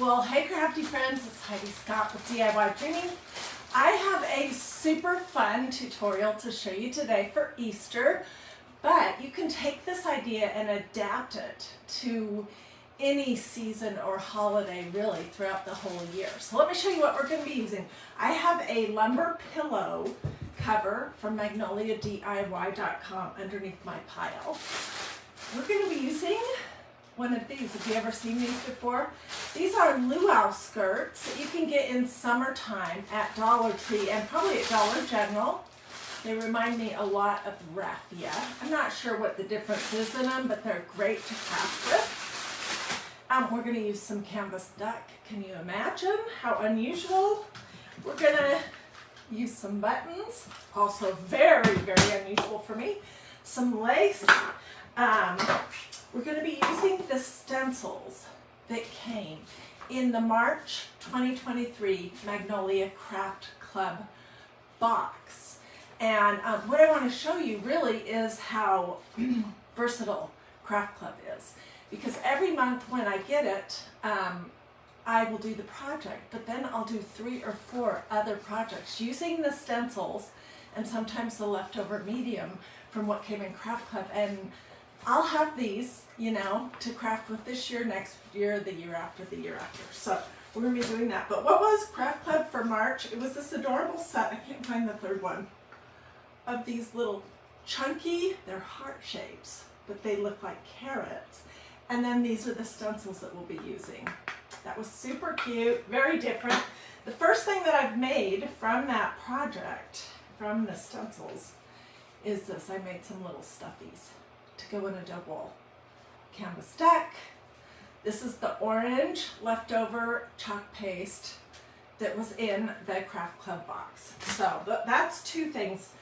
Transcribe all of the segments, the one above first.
Well, hey crafty friends, it's Hiedi Scott with DiyDreaming. I have a super fun tutorial to show you today for Easter, but you can take this idea and adapt it to any season or holiday really throughout the whole year. So let me show you what we're going to be using. I have a lumber pillow cover from MagnoliaDIY.com underneath my pile. We're going to be using one of these. Have you ever seen these before? These are luau skirts that you can get in summertime at Dollar Tree and probably at Dollar General. They remind me a lot of raffia. I'm not sure what the difference is in them, but they're great to craft with. We're going to use some canvas duck. Can you imagine how unusual? We're going to use some buttons, also very, very unusual for me. Some lace. We're going to be using the stencils that came in the March 2023 Magnolia Craft Club box. And what I want to show you really is how versatile Craft Club is. Because every month when I get it, I will do the project, but then I'll do 3 or 4 other projects using the stencils and sometimes the leftover medium from what came in Craft Club. And I'll have these, you know, to craft with this year, next year, the year after, the year after. So we're going to be doing that. But what was Craft Club for March? It was this adorable set. I can't find the third one. Of these little chunky, they're heart shapes, but they look like carrots. And then these are the stencils that we'll be using. That was super cute, very different. The first thing that I've made from that project, from the stencils, is this. I made some little stuffies to go in a double canvas deck. This is the orange leftover chalk paste that was in the Craft Club box. So that's 2 things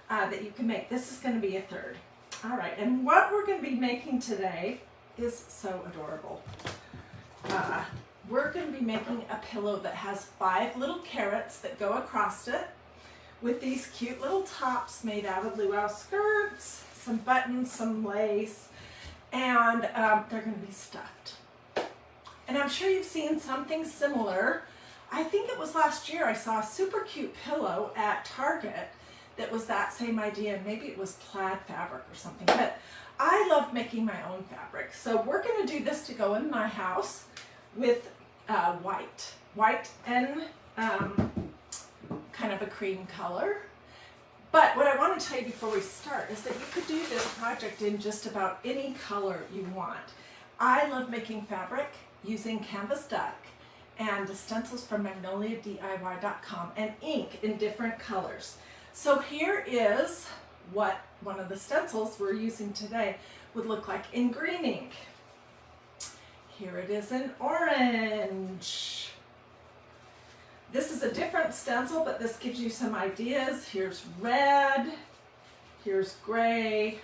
that you can make. This is going to be a third. All right, and what we're going to be making today is so adorable. We're going to be making a pillow that has 5 little carrots that go across it with these cute little tops made out of luau skirts, some buttons, some lace, and they're going to be stuffed. And I'm sure you've seen something similar. I think it was last year I saw a super cute pillow at Target that was that same idea. Maybe it was plaid fabric or something, but I love making my own fabric. So we're going to do this to go in my house with white and kind of a cream color. But what I want to tell you before we start is that you could do this project in just about any color you want. I love making fabric using canvas duck and the stencils from MagnoliaDIY.com and ink in different colors. So here is what one of the stencils we're using today would look like in green ink. Here it is in orange. This is a different stencil, but this gives you some ideas. Here's red, here's gray,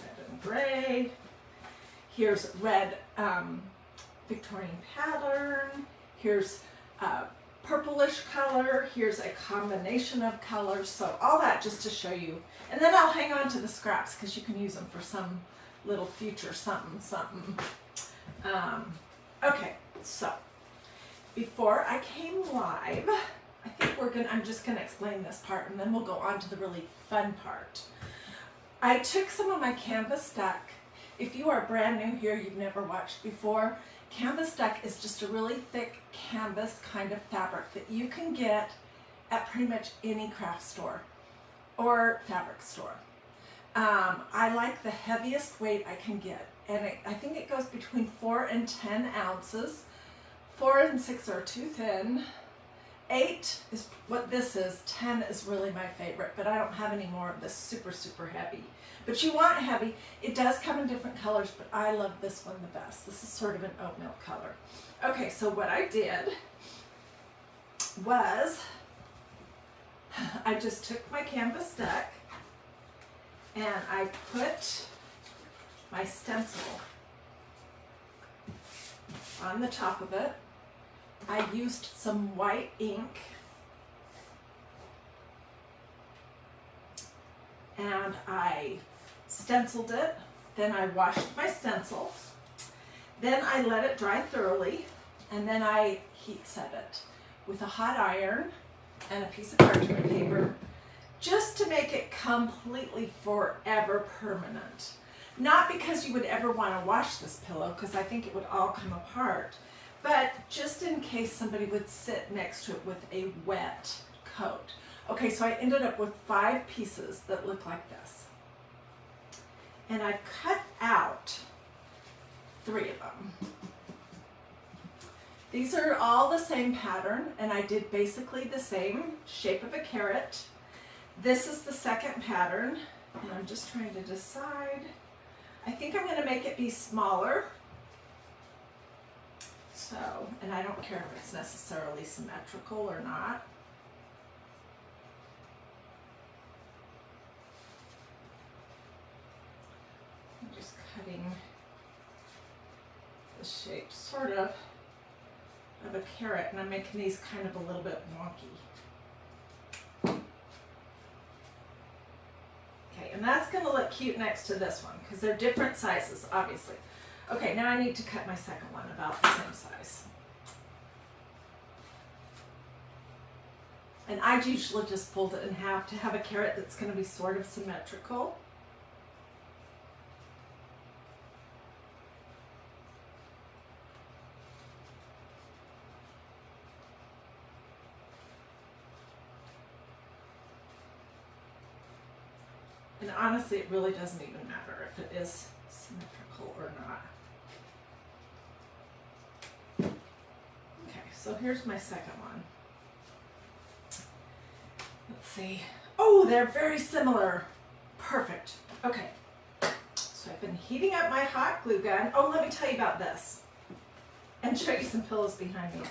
red and gray. Here's red Victorian pattern. Here's purplish color. Here's a combination of colors. So all that just to show you. And then I'll hang on to the scraps because you can use them for some little future something. Okay, so before I came live, I think I'm just gonna explain this part and then we'll go on to the really fun part. I took some of my canvas duck. If you are brand new here, you've never watched before, canvas duck is just a really thick canvas kind of fabric that you can get at pretty much any craft store or fabric store. I like the heaviest weight I can get, and I think it goes between 4 and 10 ounces. 4 and 6 are too thin. 8 is what this is. 10 is really my favorite, but I don't have any more of this super, super heavy. But you want heavy. It does come in different colors, but I love this one the best. This is sort of an oatmeal color. Okay, so what I did was I just took my canvas duck and I put my stencil on the top of it. I used some white ink and I stenciled it. Then I washed my stencil. Then I let it dry thoroughly. and then I heat set it with a hot iron and a piece of parchment paper just to make it completely forever permanent. Not because you would ever want to wash this pillow, because I think it would all come apart, but just in case somebody would sit next to it with a wet coat. Okay, so I ended up with 5 pieces that look like this. And I've cut out 3 of them. These are all the same pattern, and I did basically the same shape of a carrot. This is the second pattern, and I'm just trying to decide. I think I'm going to make it be smaller. So, and I don't care if it's necessarily symmetrical or not. I'm just cutting the shape sort of a carrot, and I'm making these kind of a little bit wonky. Okay, and that's going to look cute next to this one because they're different sizes, obviously. Okay, now I need to cut my second one about the same size. And I usually just fold it in half to have a carrot that's going to be sort of symmetrical. And honestly, it really doesn't even matter if it is symmetrical or not. Okay, so here's my second one. Let's see. Oh, they're very similar. Perfect. Okay, so I've been heating up my hot glue gun. Oh, let me tell you about this and show you some pillows behind me.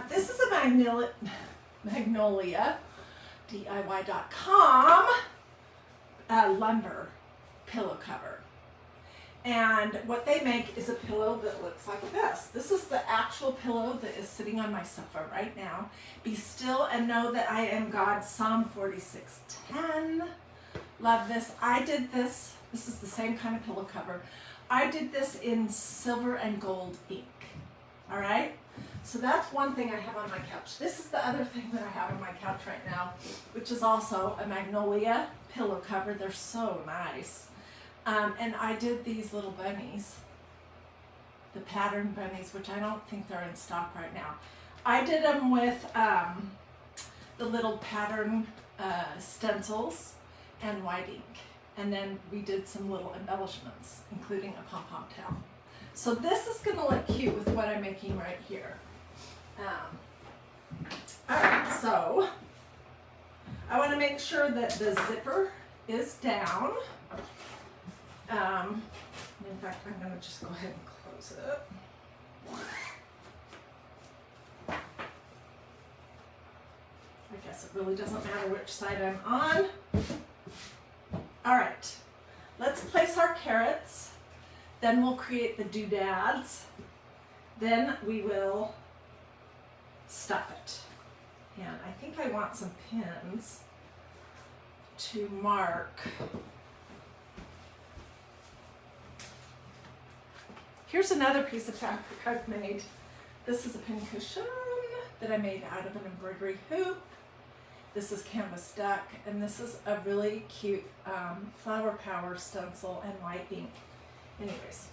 This is a Magnolia, DIY.com. Lumbar pillow cover, and what they make is a pillow that looks like this. This is the actual pillow that is sitting on my sofa right now. Be still and know that I am God, Psalm 46:10. Love this. I did this. This is the same kind of pillow cover. I did this in silver and gold ink. All right, so that's one thing I have on my couch. This is the other thing that I have on my couch right now, which is also a Magnolia pillow cover. They're so nice. And I did these little bunnies, the pattern bunnies, which I don't think they're in stock right now. I did them with the little pattern stencils and white ink. And then we did some little embellishments, including a pom-pom tail. So this is going to look cute with what I'm making right here. All right, so I want to make sure that the zipper is down. In fact, I'm going to just go ahead and close it. I guess it really doesn't matter which side I'm on. All right, let's place our carrots. Then we'll create the doodads. Then we will stuff it. And I think I want some pins to mark. Here's another piece of fabric I've made. This is a pin cushion that I made out of an embroidery hoop. This is canvas duck, and this is a really cute flower power stencil and white ink. Anyways,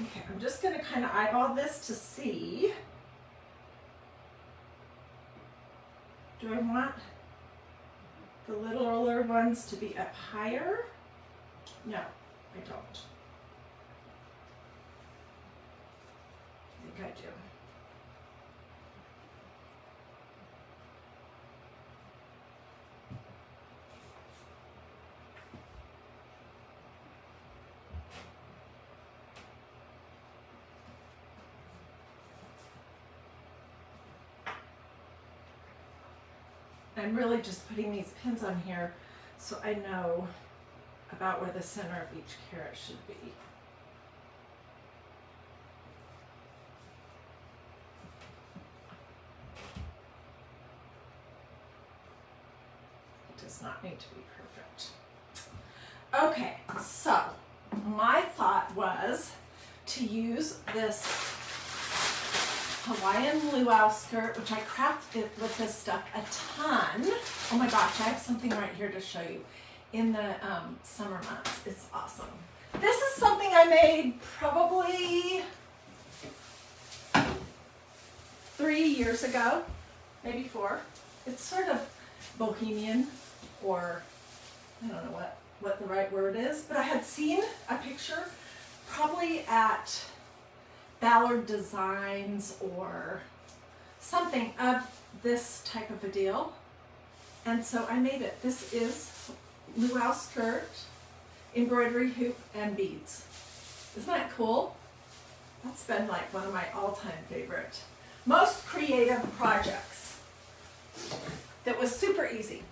okay, I'm just going to kind of eyeball this to see. Do I want the littler ones to be up higher? No, I don't. I think I do. I'm really just putting these pins on here so I know about where the center of each carrot should be. It does not need to be perfect. Okay, so my thought was to use this Hawaiian luau skirt, which I crafted with this stuff a ton. Oh my gosh, I have something right here to show you. In the summer months, it's awesome. This is something I made probably 3 years ago, maybe 4. It's sort of bohemian, or I don't know what the right word is, but I had seen a picture probably at Ballard Designs or something of this type of a deal, and so I made it. This is luau skirt, embroidery hoop, and beads. Isn't that cool? That's been like one of my all-time favorite, most creative projects that was super easy.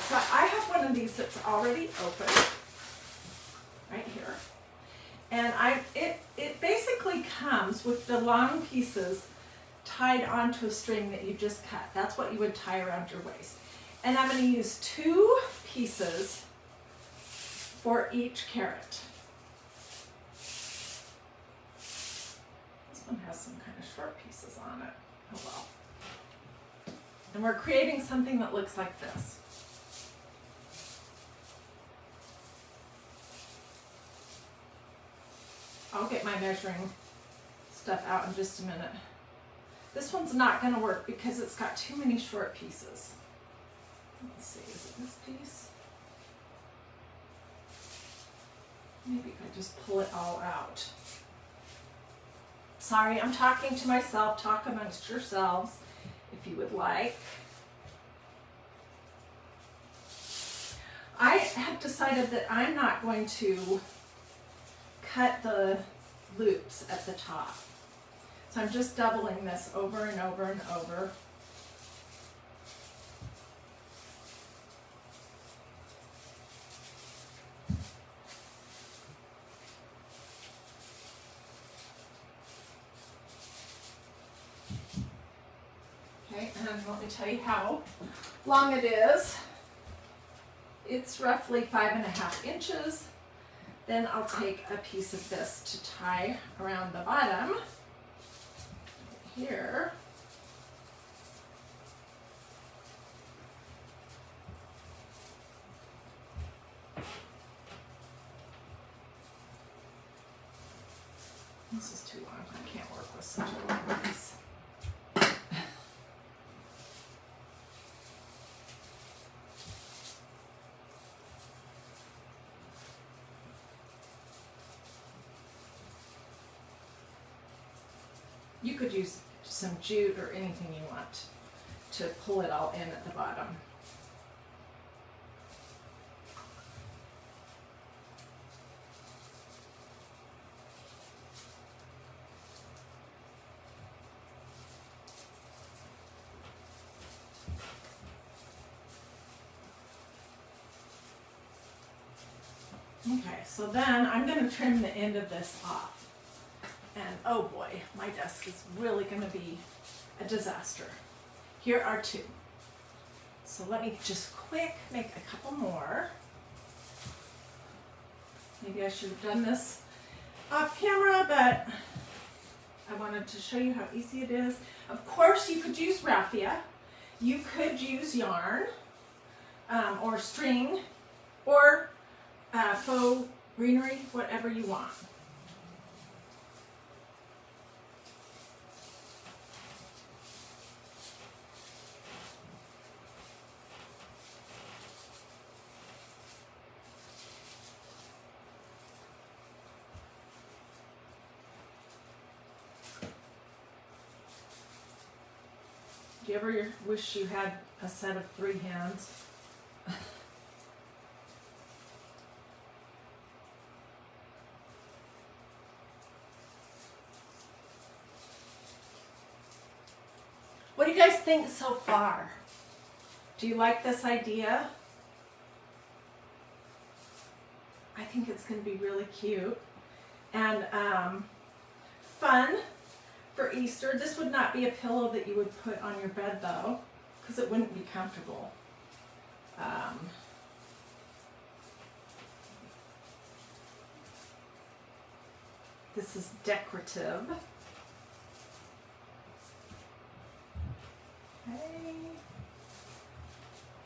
So I have one of these that's already open right here. And it basically comes with the long pieces tied onto a string that you just cut. That's what you would tie around your waist. And I'm going to use 2 pieces for each carrot. This one has some kind of short pieces on it. Oh well. And we're creating something that looks like this. I'll get my measuring stuff out in just a minute. This one's not going to work because it's got too many short pieces. Let's see, is it this piece? Maybe if I just pull it all out. Sorry, I'm talking to myself. Talk amongst yourselves if you would like. I have decided that I'm not going to cut the loops at the top. So I'm just doubling this over and over and over. Okay, and let me tell you how long it is. It's roughly 5.5 inches. Then I'll take a piece of this to tie around the bottom here. This is too long. I can't work with such a long piece. You could use some jute or anything you want to pull it all in at the bottom. Okay, so then I'm going to trim the end of this off. And oh boy, my desk is really going to be a disaster. Here are 2. So let me just quick make a couple more. Maybe I should have done this off camera, but I wanted to show you how easy it is. Of course, you could use raffia. You could use yarn or string or faux greenery, whatever you want. Do you ever wish you had a set of 3 hands? What do you guys think so far? Do you like this idea? I think it's going to be really cute and fun for Easter. This would not be a pillow that you would put on your bed though, because it wouldn't be comfortable. This is decorative. Okay.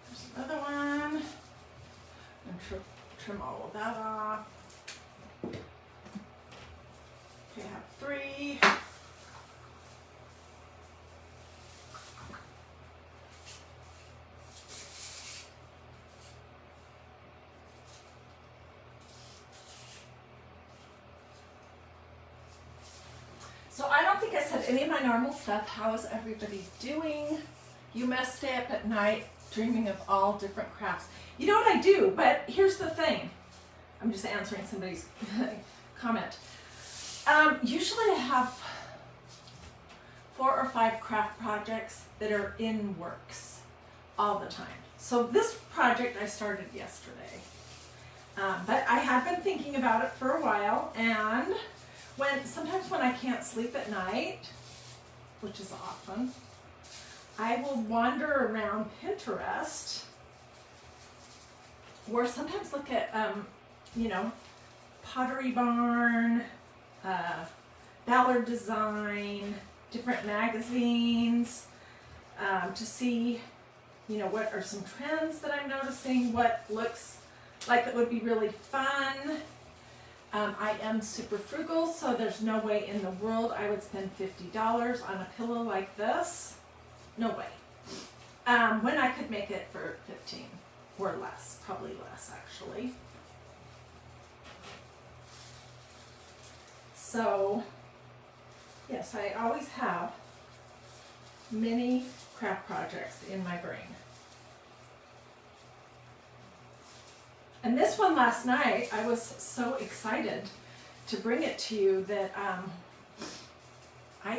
There's another one. And trim all of that off. Okay, I have 3. So I don't think I said any of my normal stuff. How is everybody doing? You must stay up at night dreaming of all different crafts. You know what I do, but here's the thing. I'm just answering somebody's comment. Usually I have 4 or 5 craft projects that are in works all the time. So this project I started yesterday, but I have been thinking about it for a while, and sometimes when I can't sleep at night, which is often, I will wander around Pinterest, or sometimes look at, Pottery Barn, Ballard Design, different magazines, to see, what are some trends that I'm noticing, what looks like it would be really fun. I am super frugal, so there's no way in the world I would spend $50 on a pillow like this. No way. When I could make it for 15 or less, probably less actually. So, yes, I always have many craft projects in my brain. And this one last night, I was so excited to bring it to you that I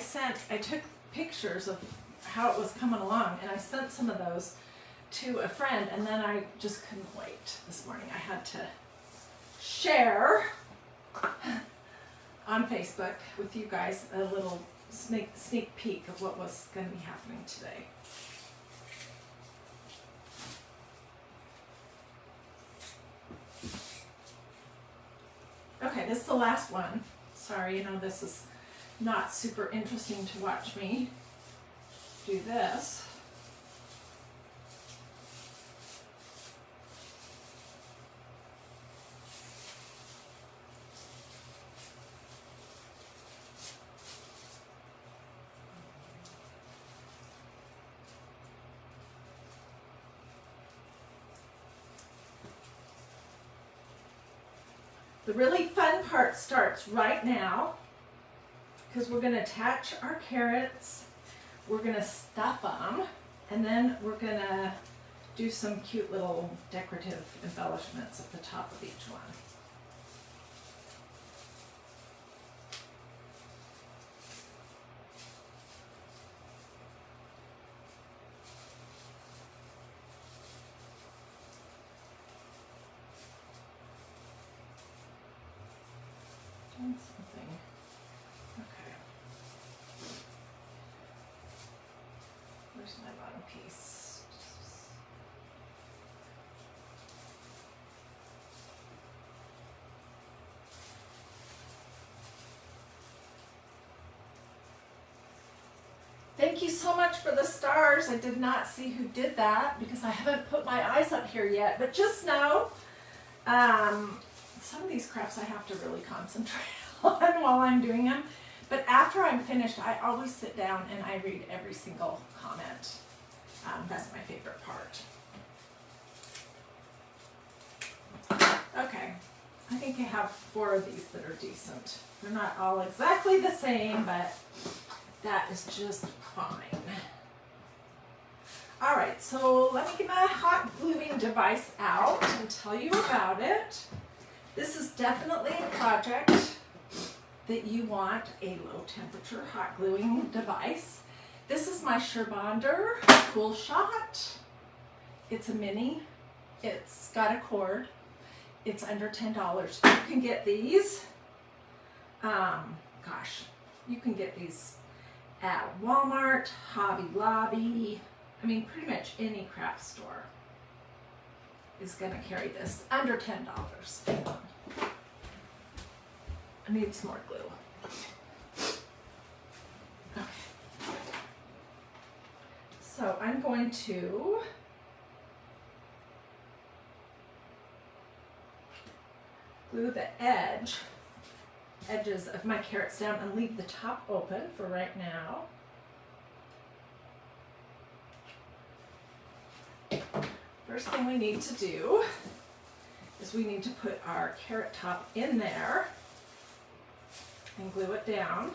took pictures of how it was coming along, and I sent some of those to a friend, and then I just couldn't wait this morning. I had to share on Facebook with you guys a little sneak peek of what was going to be happening today. Okay, this is the last one. Sorry, this is not super interesting to watch me do this. The really fun part starts right now, because we're going to attach our carrots, we're going to stuff them, and then we're going to do some cute little decorative embellishments at the top of each one. Something. Okay. Where's my bottom piece? Thank you so much for the stars. I did not see who did that because I haven't put my eyes up here yet, but just know some of these crafts I have to really concentrate on while I'm doing them. But after I'm finished, I always sit down and I read every single comment. That's my favorite part. Okay, I think I have 4 of these that are decent. They're not all exactly the same, but that is just fine. All right, so let me get my hot gluing device out and tell you about it. This is definitely a project that you want a low temperature hot gluing device. This is my Sherbonder Cool Shot. It's a mini. It's got a cord. It's under $10. You can get these, you can get these at Walmart, Hobby Lobby. I mean, pretty much any craft store is going to carry this under $10. Hang on. I need some more glue. Okay. So I'm going to glue the edges of my carrots down and leave the top open for right now. First thing we need to do is we need to put our carrot top in there and glue it down.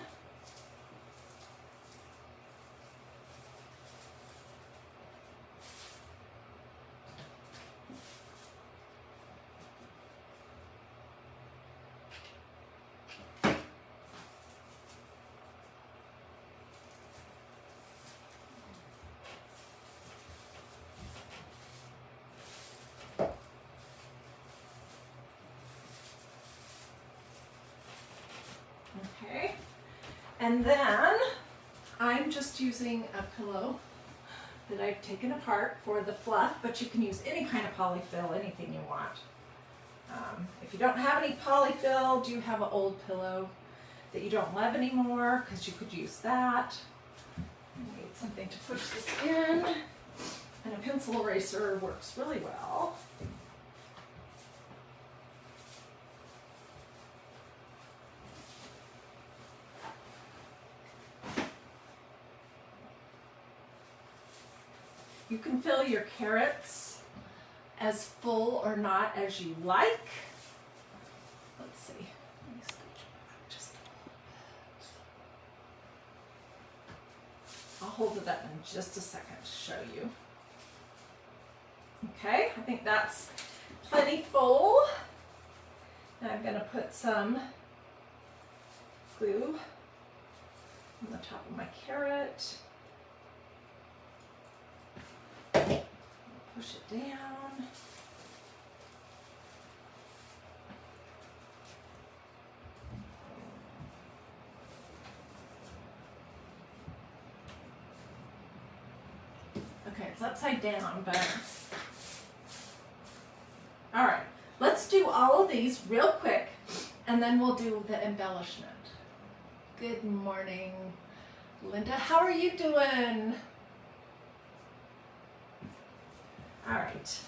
Okay, and then I'm just using a pillow that I've taken apart for the fluff, but you can use any kind of polyfill, anything you want. If you don't have any polyfill, do you have an old pillow that you don't love anymore? Because you could use that. You need something to push this in, and a pencil eraser works really well. You can fill your carrots as full or not as you like. Let's see. Let me scooch back just a little bit. I'll hold it up in just a second to show you. Okay, I think that's plenty full. And I'm going to put some glue on the top of my carrot. Push it down. Okay, it's upside down, but all right, let's do all of these real quick and then we'll do the embellishment. Good morning, Linda. How are you doing? All right.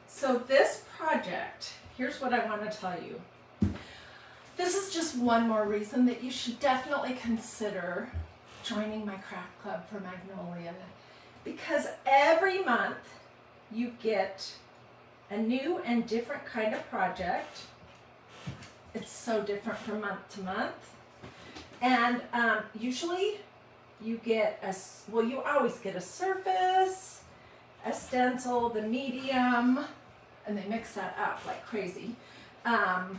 So this project, here's what I want to tell you. This is just one more reason that you should definitely consider joining my craft club for Magnolia, because every month you get a new and different kind of project. It's so different from month to month. And usually you get you always get a surface, a stencil, the medium, and they mix that up like crazy. And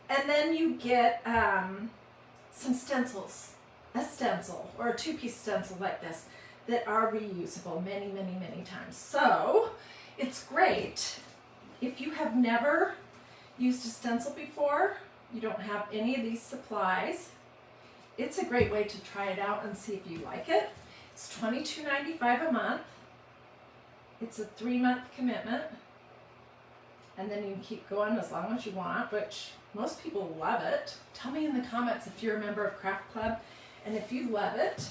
then you get some stencils, a stencil or a two-piece stencil like this that are reusable many, many, many times. So it's great if you have never used a stencil before, you don't have any of these supplies. It's a great way to try it out and see if you like it. It's $22.95 a month. It's a 3-month commitment. And then you can keep going as long as you want, which most people love it. Tell me in the comments if you're a member of Craft Club and if you love it.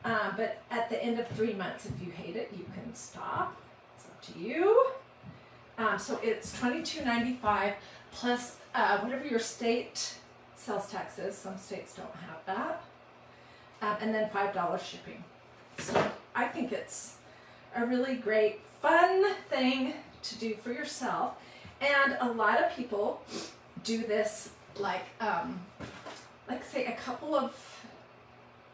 But at the end of 3 months, if you hate it, you can stop. It's up to you. So it's $22.95 plus whatever your state sales tax is. Some states don't have that. And then $5 shipping. So I think it's a really great, fun thing to do for yourself. And a lot of people do this like say a couple of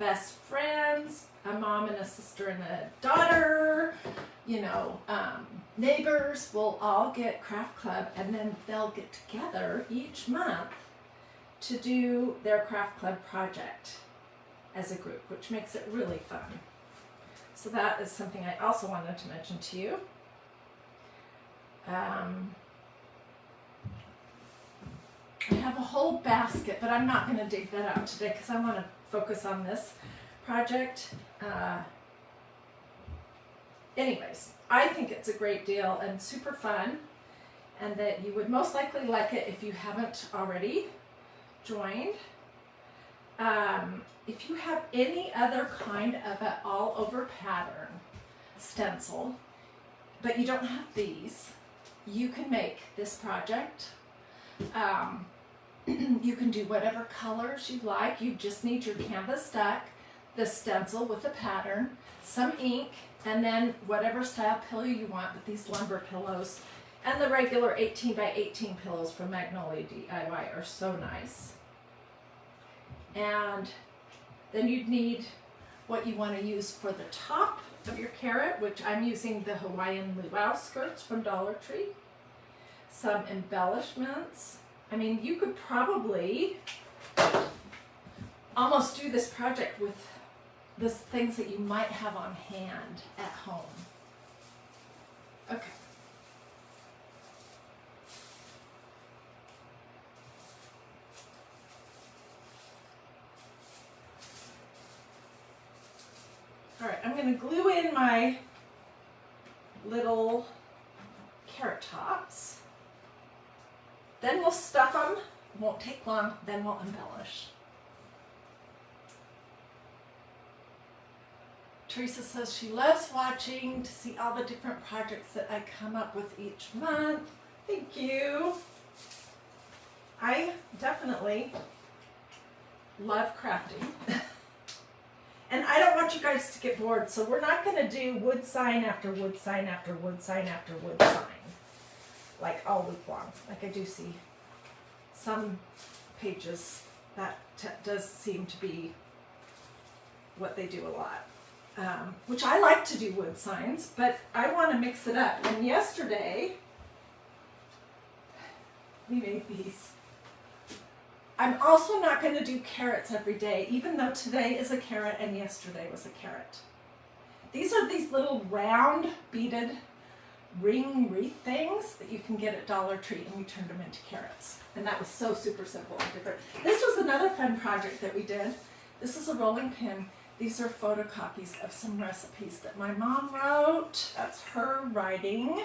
best friends, a mom and a sister and a daughter, neighbors will all get Craft Club, and then they'll get together each month to do their Craft Club project as a group, which makes it really fun. So that is something I also wanted to mention to you. I have a whole basket, but I'm not going to dig that out today because I want to focus on this project. Anyways, I think it's a great deal and super fun. and that you would most likely like it if you haven't already joined. If you have any other kind of an all-over pattern stencil, but you don't have these, you can make this project. You can do whatever colors you like. You just need your canvas stuck, the stencil with the pattern, some ink, and then whatever style pillow you want, but these lumber pillows and the regular 18 by 18 pillows from Magnolia DIY are so nice. And then you'd need what you want to use for the top of your carrot, which I'm using the Hawaiian luau skirts from Dollar Tree. Some embellishments. I mean, you could probably almost do this project with the things that you might have on hand at home. Okay. All right, I'm going to glue in my little carrot tops. Then we'll stuff them. It won't take long. Then we'll embellish. Teresa says she loves watching to see all the different projects that I come up with each month. Thank you. I definitely love crafting. And I don't want you guys to get bored, so we're not going to do wood sign after wood sign after wood sign after wood sign, like all week long. Like I do see some pages that does seem to be what they do a lot, which I like to do wood signs, but I want to mix it up. And yesterday, we made these. I'm also not going to do carrots every day, even though today is a carrot and yesterday was a carrot. These are these little round beaded ring wreath things that you can get at Dollar Tree, and we turned them into carrots. And that was so super simple and different. This was another fun project that we did. This is a rolling pin. These are photocopies of some recipes that my mom wrote. That's her writing.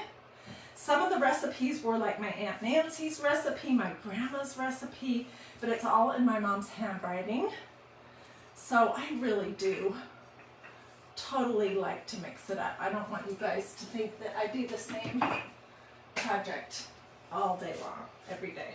Some of the recipes were like my Aunt Nancy's recipe, my grandma's recipe, but it's all in my mom's handwriting. So I really do totally like to mix it up. I don't want you guys to think that I do the same project all day long, every day.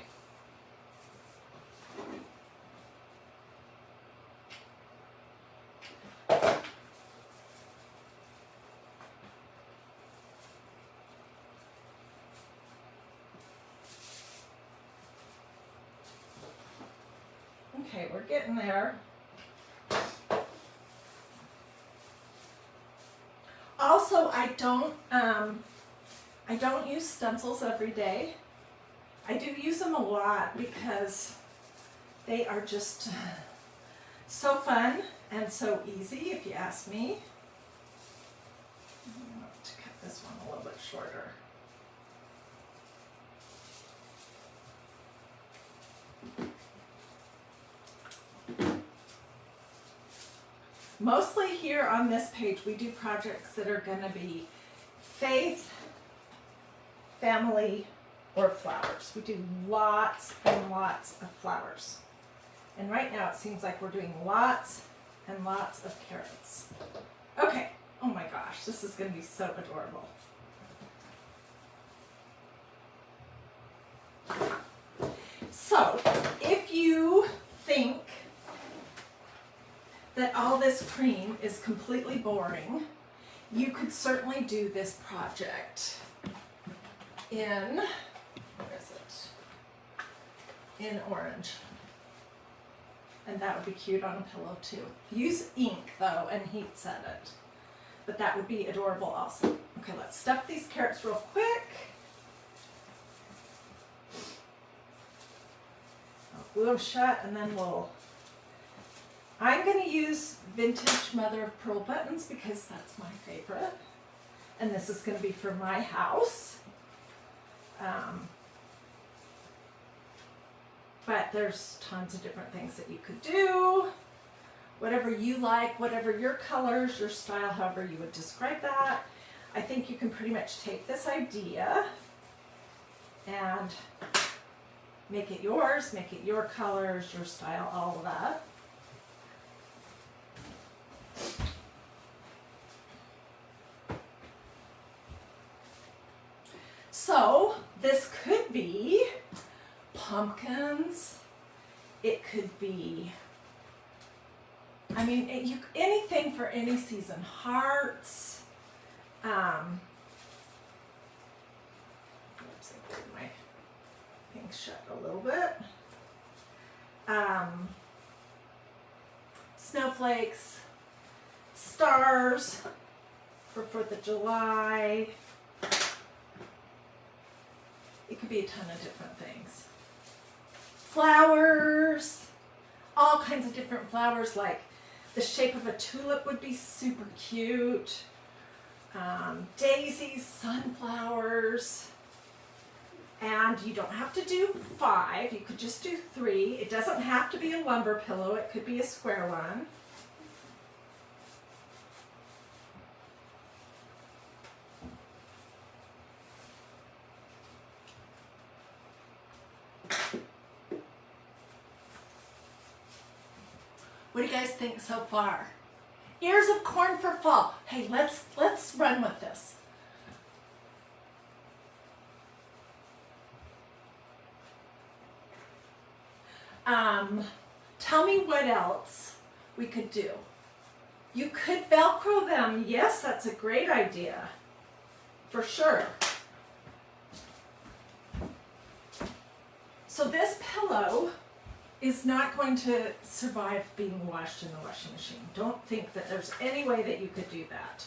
Okay, we're getting there. Also, I don't use stencils every day. I do use them a lot because they are just so fun and so easy, if you ask me. I'm going to cut this one a little bit shorter. Mostly here on this page, we do projects that are going to be faith, family, or flowers. We do lots and lots of flowers. And right now it seems like we're doing lots and lots of carrots. Okay, oh my gosh, this is going to be so adorable. So, if you think that all this cream is completely boring, you could certainly do this project in, where is it? In orange. And that would be cute on a pillow too. Use ink though and heat set it. But that would be adorable also. Okay, let's stuff these carrots real quick. I'll glue them shut and then I'm going to use vintage mother of pearl buttons because that's my favorite. And this is going to be for my house. But there's tons of different things that you could do. Whatever you like, whatever your colors, your style, however you would describe that. I think you can pretty much take this idea and make it yours, make it your colors, your style, all of that. So this could be pumpkins. It could be, I mean, anything for any season. Hearts. Oops, I pulled my thing shut a little bit. Snowflakes, stars for 4th of July. It could be a ton of different things. Flowers, all kinds of different flowers, like the shape of a tulip would be super cute. Daisies, sunflowers. And you don't have to do 5, you could just do 3. It doesn't have to be a lumbar pillow, it could be a square one. What do you guys think so far? Ears of corn for fall. Hey, let's run with this. Tell me what else we could do. You could Velcro them. Yes, that's a great idea. For sure. So this pillow is not going to survive being washed in the washing machine. Don't think that there's any way that you could do that.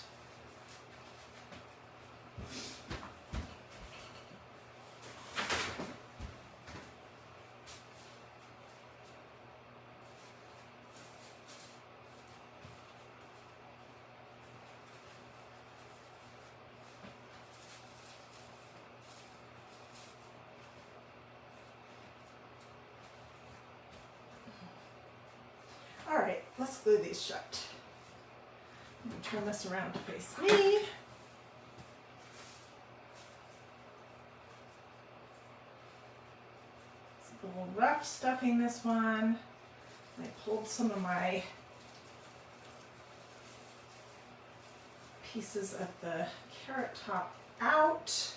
All right, let's glue these shut. I'm going to turn this around to face me. It's a little rough stuffing this one. I pulled some of my pieces of the carrot top out.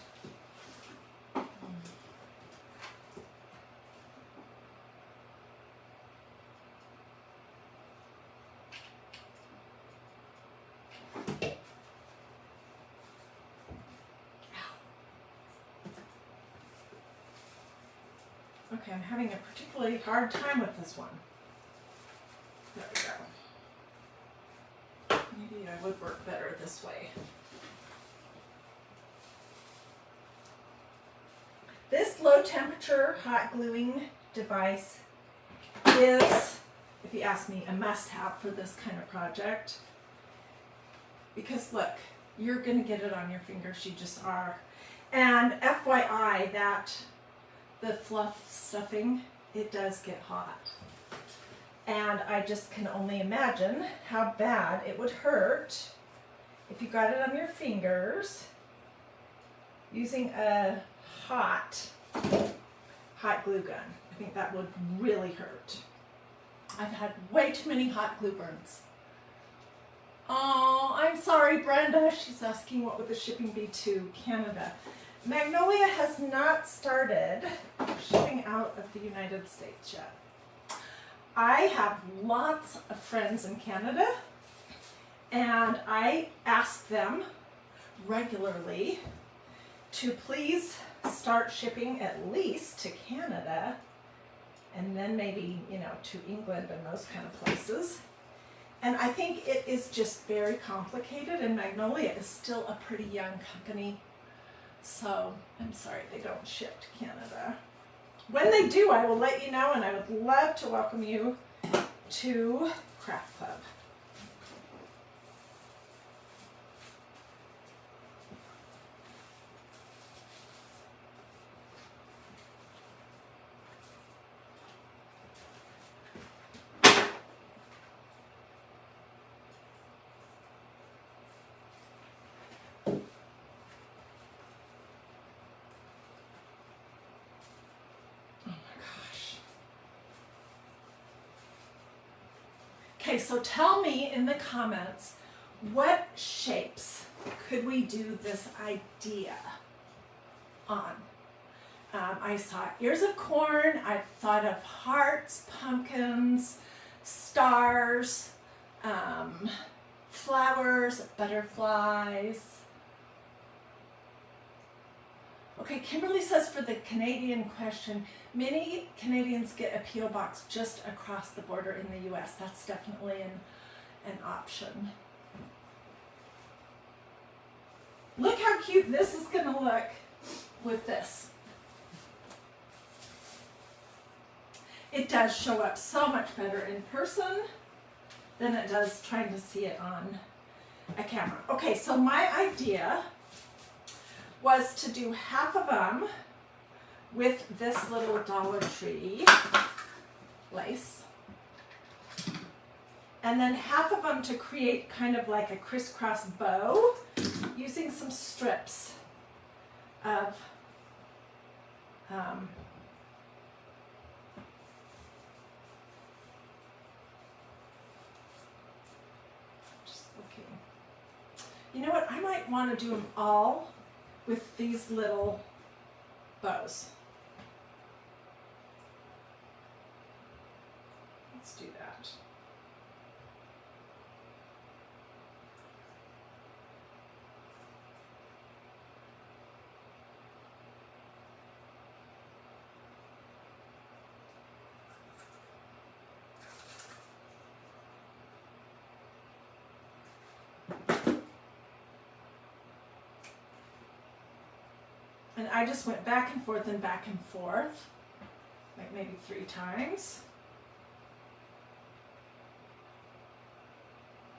Okay, I'm having a particularly hard time with this one. There we go. Maybe I would work better this way. This low temperature hot gluing device is, if you ask me, a must-have for this kind of project. Because look, you're going to get it on your fingers, you just are. And FYI, that the fluff stuffing, it does get hot. And I just can only imagine how bad it would hurt if you got it on your fingers using a hot glue gun. I think that would really hurt. I've had way too many hot glue burns. Oh, I'm sorry, Brenda. She's asking what would the shipping be to Canada. Magnolia has not started shipping out of the United States yet. I have lots of friends in Canada, and I ask them regularly to please start shipping at least to Canada, and then maybe, to England and those kind of places. And I think it is just very complicated, and Magnolia is still a pretty young company. So I'm sorry they don't ship to Canada. When they do, I will let you know, and I would love to welcome you to Craft Club. Okay, so tell me in the comments, what shapes could we do this idea on? I saw ears of corn, I thought of hearts, pumpkins, stars, flowers, butterflies. Okay, Kimberly says for the Canadian question, many Canadians get a P.O. box just across the border in the U.S. That's definitely an option. Look how cute this is going to look with this. It does show up so much better in person than it does trying to see it on a camera. Okay, so my idea was to do half of them with this little Dollar Tree lace. And then half of them to create kind of like a crisscross bow using some strips of just looking. You know what? I might want to do them all with these little bows. Let's do that. And I just went back and forth, like maybe 3 times.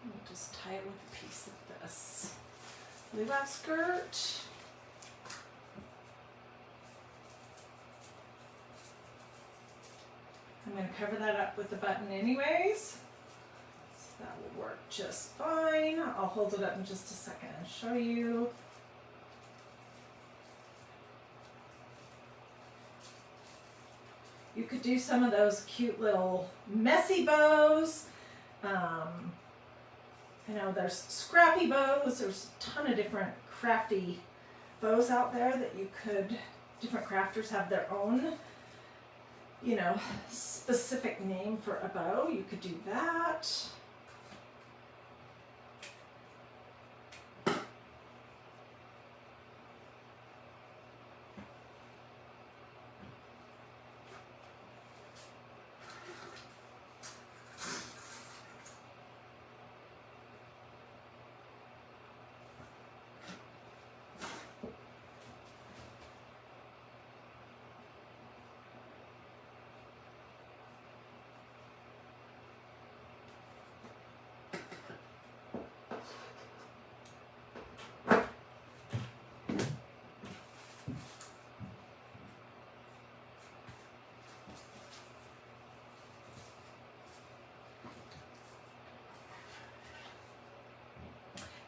And we'll just tie it with a piece of this leave out skirt. I'm going to cover that up with the button anyways. So that will work just fine. I'll hold it up in just a second and show you. You could do some of those cute little messy bows. I know there's scrappy bows. There's a ton of different crafty bows out there that you could, different crafters have their own, you know, specific name for a bow. You could do that.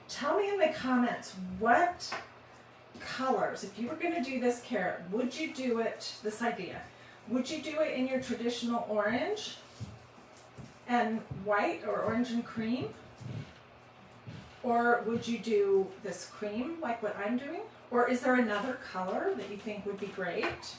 Tell me in the comments what colors, if you were going to do this carrot, would you do it, this idea, would you do it in your traditional orange and white or orange and cream? Or would you do this cream like what I'm doing? Or is there another color that you think would be great?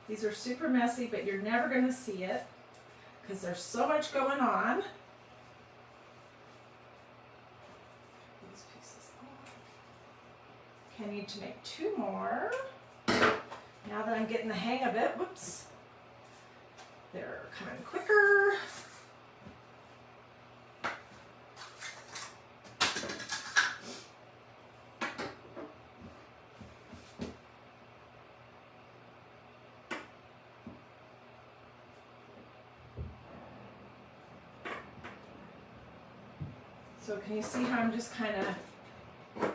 These are super messy, but you're never going to see it because there's so much going on. These pieces off. Okay, I need to make 2 more. Now that I'm getting the hang of it, whoops, they're coming quicker. So can you see how I'm just kind of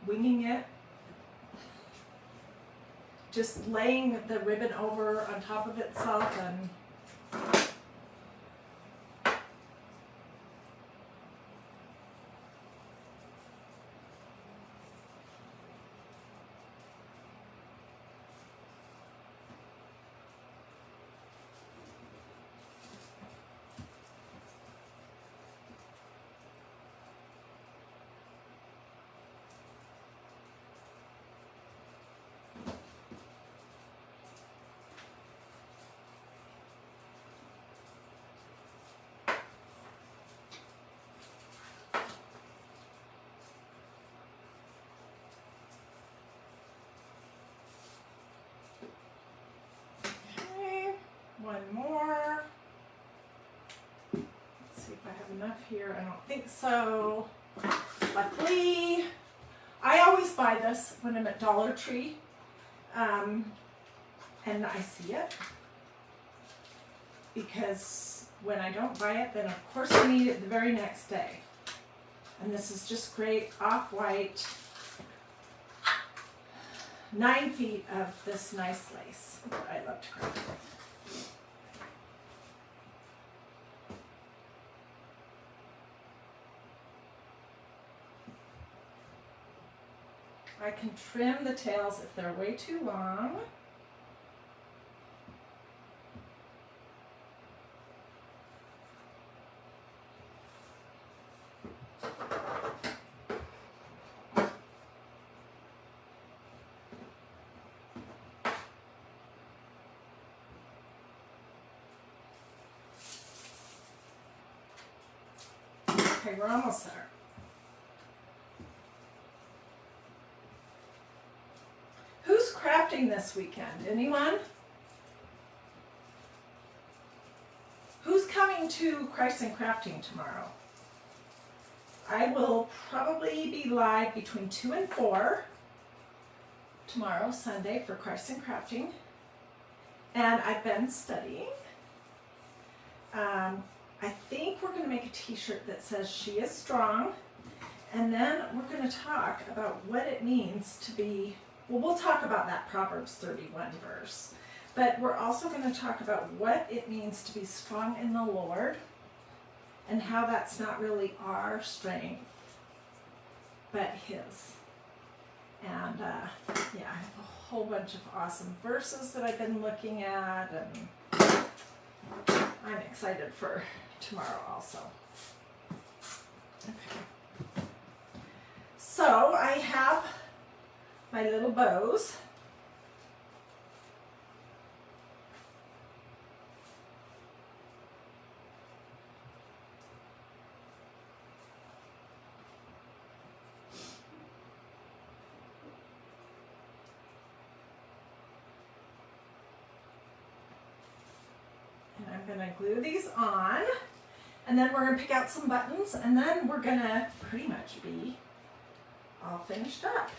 winging it? Just laying the ribbon over on top of itself and here? I don't think so. Luckily, I always buy this when I'm at Dollar Tree, and I see it, because when I don't buy it, then of course I need it the very next day. And this is just great off-white, 9 feet of this nice lace that I love to craft with. I can trim the tails if they're way too long. Okay, we're almost there. Who's crafting this weekend? Anyone? Who's coming to Christ and Crafting tomorrow? I will probably be live between 2 and 4 tomorrow, Sunday, for Christ and Crafting. And I've been studying. I think we're going to make a t-shirt that says "She is strong," and then we're going to talk about what it means to be, well, we'll talk about that Proverbs 31 verse, but we're also going to talk about what it means to be strong in the Lord and how that's not really our strength, but His. And yeah, I have a whole bunch of awesome verses that I've been looking at, and I'm excited for tomorrow also. Okay. So I have my little bows. And I'm going to glue these on, and then we're going to pick out some buttons, and then we're going to pretty much be all finished up.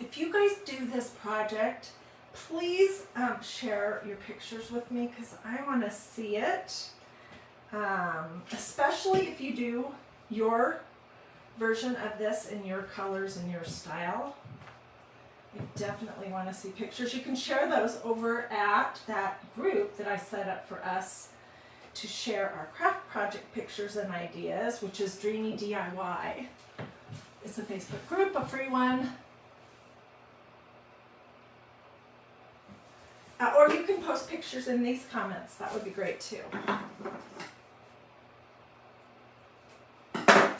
If you guys do this project, please share your pictures with me, because I want to see it, especially if you do your version of this in your colors and your style. I definitely want to see pictures. You can share those over at that group that I set up for us to share our craft project pictures and ideas, which is Dreamy DIY. It's a Facebook group, a free one. Or you can post pictures in these comments. That would be great too.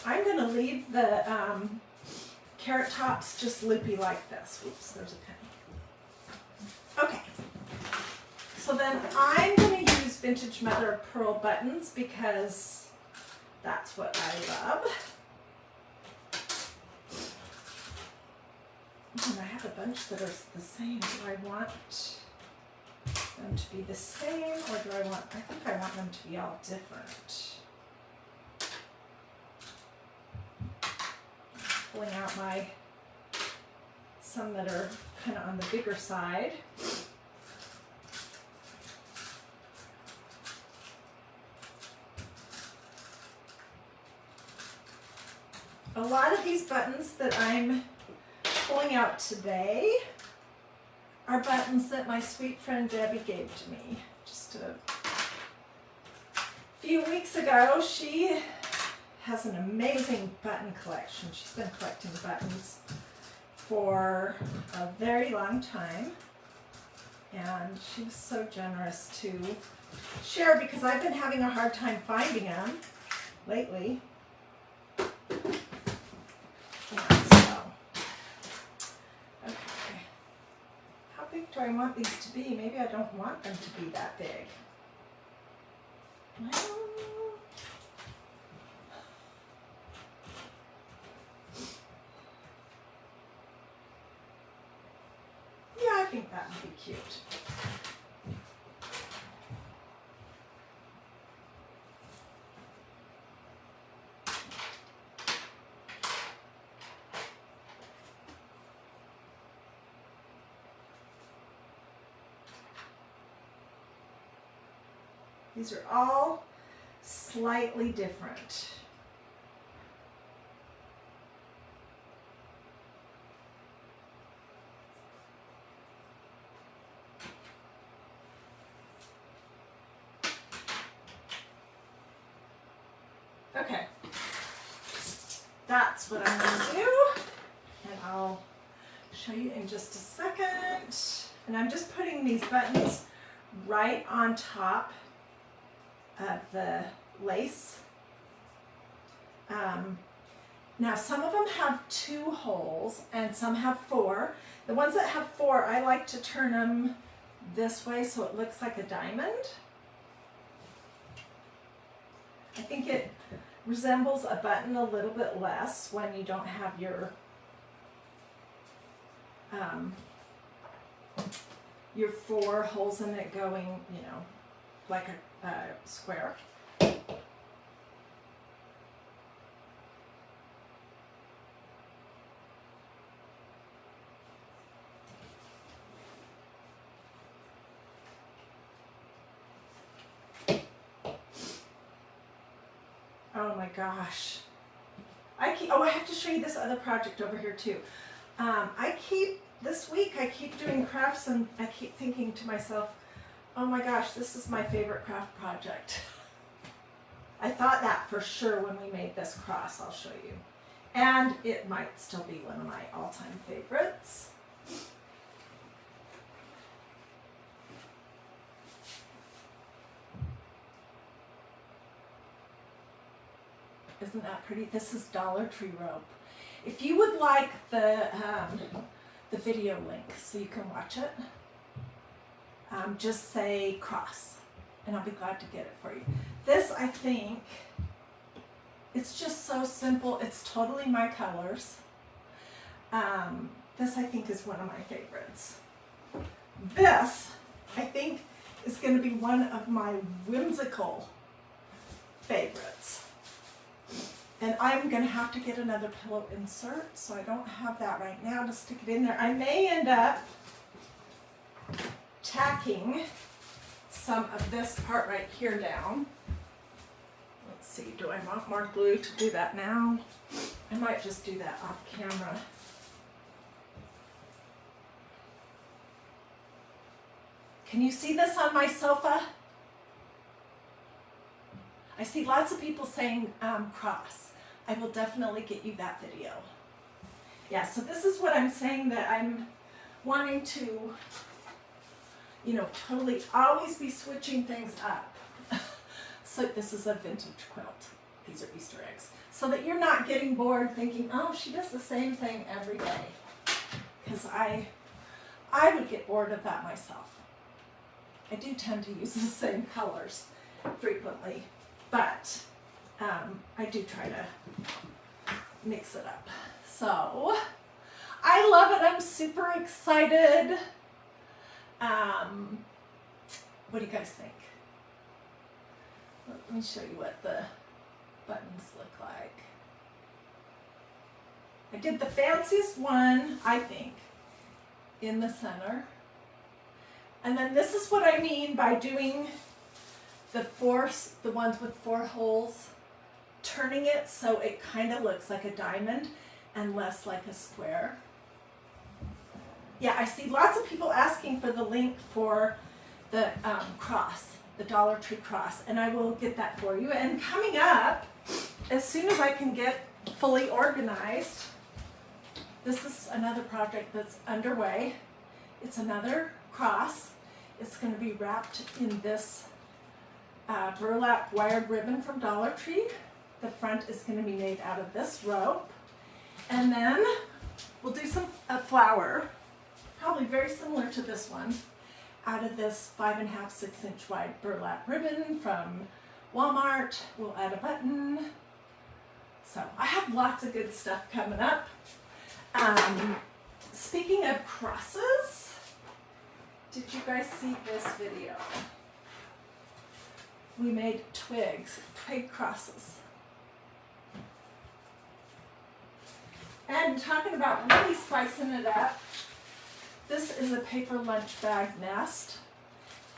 I'm going to leave the carrot tops just loopy like this. Oops, there's a penny. Okay. So then I'm going to use vintage mother of pearl buttons because that's what I love. And I have a bunch that are the same. Do I want them to be the same, or do I think I want them to be all different. Pulling out some that are kind of on the bigger side. A lot of these buttons that I'm pulling out today are buttons that my sweet friend Debbie gave to me just a few weeks ago. She has an amazing button collection. She's been collecting buttons for a very long time, and she was so generous to share because I've been having a hard time finding them lately. And so, okay, how big do I want these to be? Maybe I don't want them to be that big. Well, yeah, I think that would be cute. These are all slightly different. Okay, that's what I'm going to do, and I'll show you in just a second. And I'm just putting these buttons right on top of the lace. Now some of them have 2 holes and some have 4. The ones that have 4, I like to turn them this way so it looks like a diamond. I think it resembles a button a little bit less when you don't have your 4 holes in it going, you know, like a square. Oh my gosh. I have to show you this other project over here too. This week I keep doing crafts and I keep thinking to myself, oh my gosh, this is my favorite craft project. I thought that for sure when we made this cross. I'll show you. And it might still be one of my all-time favorites. Isn't that pretty? This is Dollar Tree rope. If you would like the video link so you can watch it, just say cross and I'll be glad to get it for you. This, I think, it's just so simple. It's totally my colors. This, I think, is one of my favorites. This, I think, is going to be one of my whimsical favorites. And I'm going to have to get another pillow insert, so I don't have that right now to stick it in there. I may end up tacking some of this part right here down. Let's see, do I want more glue to do that now? I might just do that off camera. Can you see this on my sofa? I see lots of people saying cross. I will definitely get you that video. Yeah, so this is what I'm saying, that I'm wanting to, you know, totally always be switching things up. So this is a vintage quilt. These are Easter eggs. So that you're not getting bored thinking, oh, she does the same thing every day. Because I would get bored of that myself. I do tend to use the same colors frequently, but I do try to mix it up. So I love it. I'm super excited. What do you guys think? Let me show you what the buttons look like. I did the fanciest one, I think, in the center. And then this is what I mean by doing the ones with 4 holes, turning it so it kind of looks like a diamond and less like a square. Yeah, I see lots of people asking for the link for the cross, the Dollar Tree cross, and I will get that for you. And coming up, as soon as I can get fully organized, this is another project that's underway. It's another cross. It's going to be wrapped in this burlap wired ribbon from Dollar Tree. The front is going to be made out of this rope. And then we'll do a flower, probably very similar to this one, out of this 5.5, 6 inch wide burlap ribbon from Walmart. We'll add a button. So I have lots of good stuff coming up. Speaking of crosses, did you guys see this video? We made twig crosses. And talking about really spicing it up, this is a paper lunch bag nest.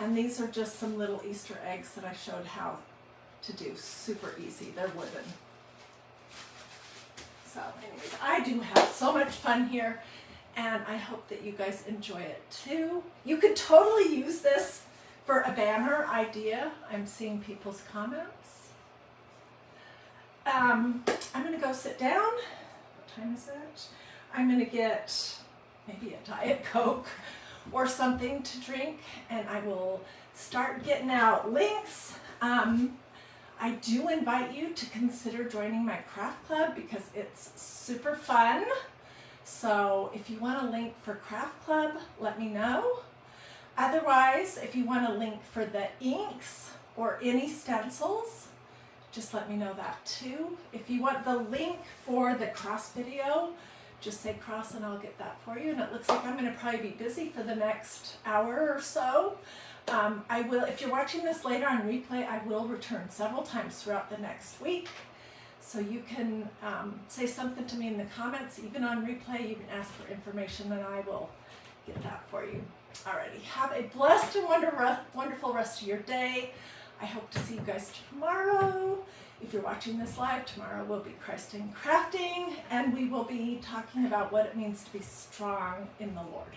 And these are just some little Easter eggs that I showed how to do. Super easy. They're wooden. So anyways, I do have so much fun here, and I hope that you guys enjoy it too. You could totally use this for a banner idea. I'm seeing people's comments. I'm going to go sit down. What time is it? I'm going to get maybe a Diet Coke or something to drink, and I will start getting out links. I do invite you to consider joining my craft club because it's super fun. So if you want a link for craft club, let me know. Otherwise, if you want a link for the inks or any stencils, just let me know that too. If you want the link for the cross video, just say cross and I'll get that for you. And it looks like I'm going to probably be busy for the next hour or so. I will, if you're watching this later on replay, I will return several times throughout the next week. So you can say something to me in the comments, even on replay. You can ask for information and I will get that for you. Alrighty, have a blessed and wonderful rest of your day. I hope to see you guys tomorrow. If you're watching this live, tomorrow will be Christ in Crafting, and we will be talking about what it means to be strong in the Lord.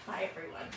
Bye, everyone.